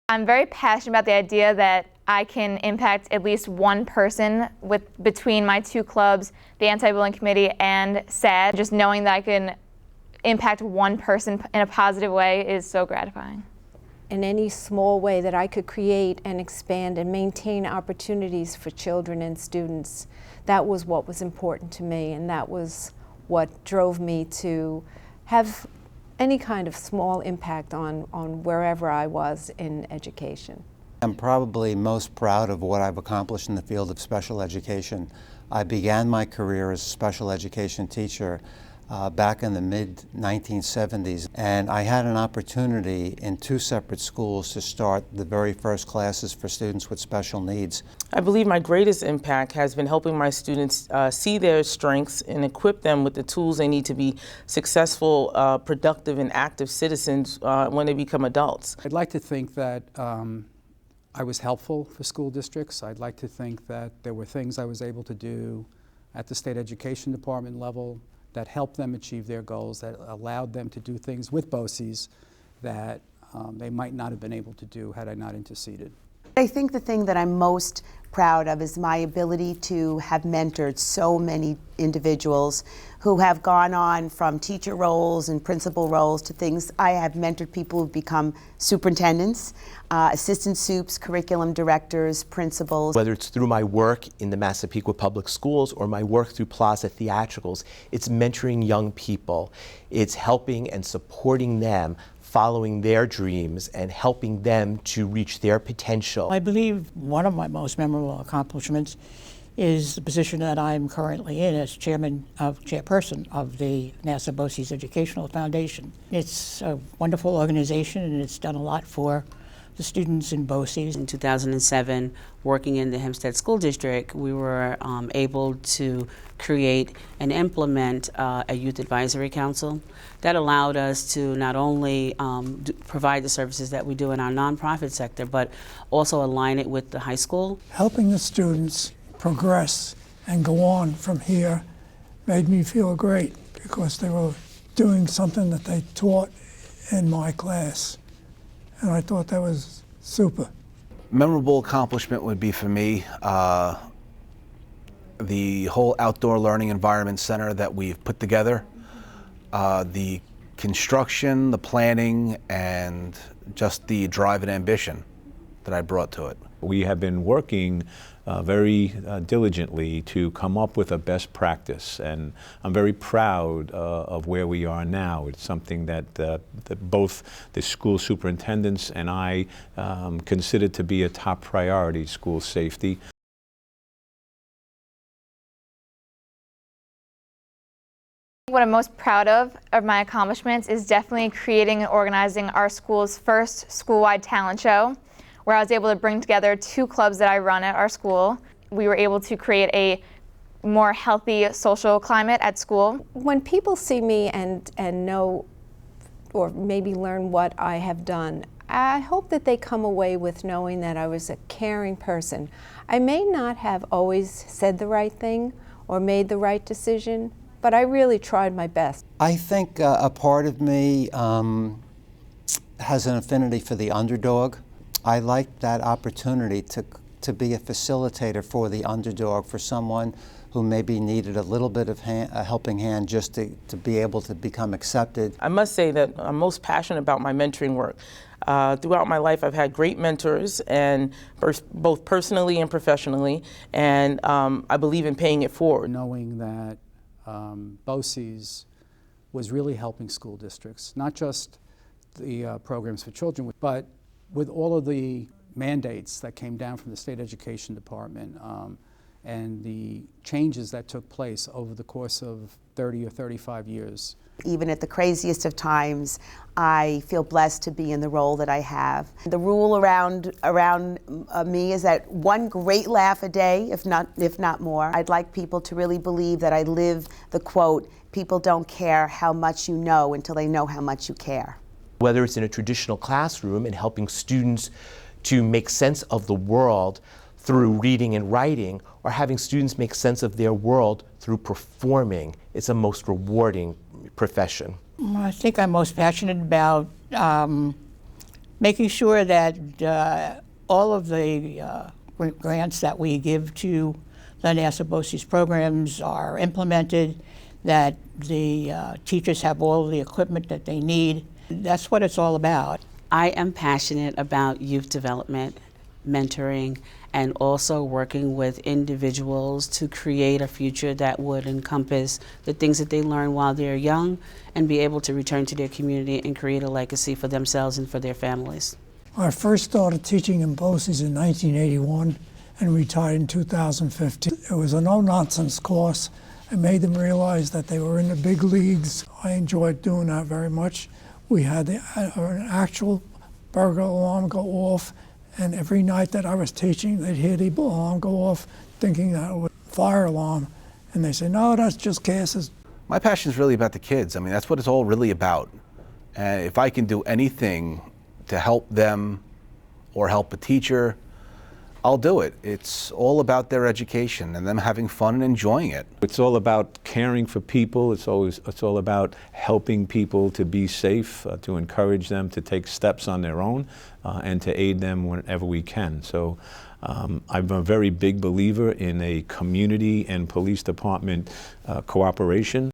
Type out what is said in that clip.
I'm very passionate about the idea that I can impact at least one person between my two clubs, the Anti-Bullying Committee and SAD. Just knowing that I can impact one person in a positive way is so gratifying. In any small way that I could create and expand and maintain opportunities for children and students, that was what was important to me, and that was what drove me to have any kind of small impact on wherever I was in education. I'm probably most proud of what I've accomplished in the field of special education. I began my career as a special education teacher back in the mid-1970s, and I had an opportunity in two separate schools to start the very first classes for students with special needs. I believe my greatest impact has been helping my students see their strengths and equip them with the tools they need to be successful, productive, and active citizens when they become adults. I'd like to think that I was helpful for school districts. I'd like to think that there were things I was able to do at the state education department level that helped them achieve their goals, that allowed them to do things with BOCES that they might not have been able to do had I not interceded. I think the thing that I'm most proud of is my ability to have mentored so many individuals who have gone on from teacher roles and principal roles to things. I have mentored people who've become superintendents, assistant supes, curriculum directors, principals. Whether it's through my work in the Massapequa Public Schools or my work through Plaza Theatricals, it's mentoring young people. It's helping and supporting them, following their dreams and helping them to reach their potential. I believe one of my most memorable accomplishments is the position that I'm currently in as chairperson of the NASA BOCES Educational Foundation. It's a wonderful organization, and it's done a lot for the students in BOCES. In 2007, working in the Hempstead School District, we were able to create and implement a youth advisory council that allowed us to not only provide the services that we do in our nonprofit sector, but also align it with the high school. Helping the students progress and go on from here made me feel great because they were doing something that they taught in my class. And I thought that was super. Memorable accomplishment would be for me the whole outdoor learning environment center that we've put together, the construction, the planning, and just the drive and ambition that I brought to it. We have been working very diligently to come up with a best practice, and I'm very proud of where we are now. It's something that, both the school superintendents and I consider to be a top priority, school safety. What I'm most proud of my accomplishments is definitely creating and organizing our school's first school-wide talent show, where I was able to bring together two clubs that I run at our school. We were able to create a more healthy social climate at school. When people see me and know or maybe learn what I have done, I hope that they come away with knowing that I was a caring person. I may not have always said the right thing or made the right decision, but I really tried my best. I think a part of me has an affinity for the underdog. I like that opportunity to be a facilitator for the underdog, for someone who maybe needed a little bit of a helping hand just to be able to become accepted. I must say that I'm most passionate about my mentoring work. Throughout my life, I've had great mentors, and both personally and professionally, and I believe in paying it forward. Knowing that BOCES was really helping school districts, not just the programs for children, but with all of the mandates that came down from the state education department and the changes that took place over the course of 30 or 35 years. Even at the craziest of times, I feel blessed to be in the role that I have. The rule around me is that one great laugh a day, if not more. I'd like people to really believe that I live the quote, "People don't care how much you know until they know how much you care." Whether it's in a traditional classroom and helping students to make sense of the world through reading and writing, or having students make sense of their world through performing, it's a most rewarding profession. I think I'm most passionate about making sure that all of the grants that we give to the NASA BOCES programs are implemented, that the teachers have all the equipment that they need. That's what it's all about. I am passionate about youth development, mentoring, and also working with individuals to create a future that would encompass the things that they learn while they're young and be able to return to their community and create a legacy for themselves and for their families. I first started teaching in BOCES in 1981 and retired in 2015. It was a no-nonsense course. I made them realize that they were in the big leagues. I enjoyed doing that very much. We had an actual burglar alarm go off, and every night that I was teaching, they'd hear the alarm go off, thinking that it was a fire alarm. And they say, no, that's just gases. My passion is really about the kids. I mean, that's what it's all really about. And if I can do anything to help them or help a teacher, I'll do it. It's all about their education and them having fun and enjoying it. It's all about caring for people. It's all about helping people to be safe, to encourage them to take steps on their own, and to aid them whenever we can. So I'm a very big believer in a community and police department cooperation.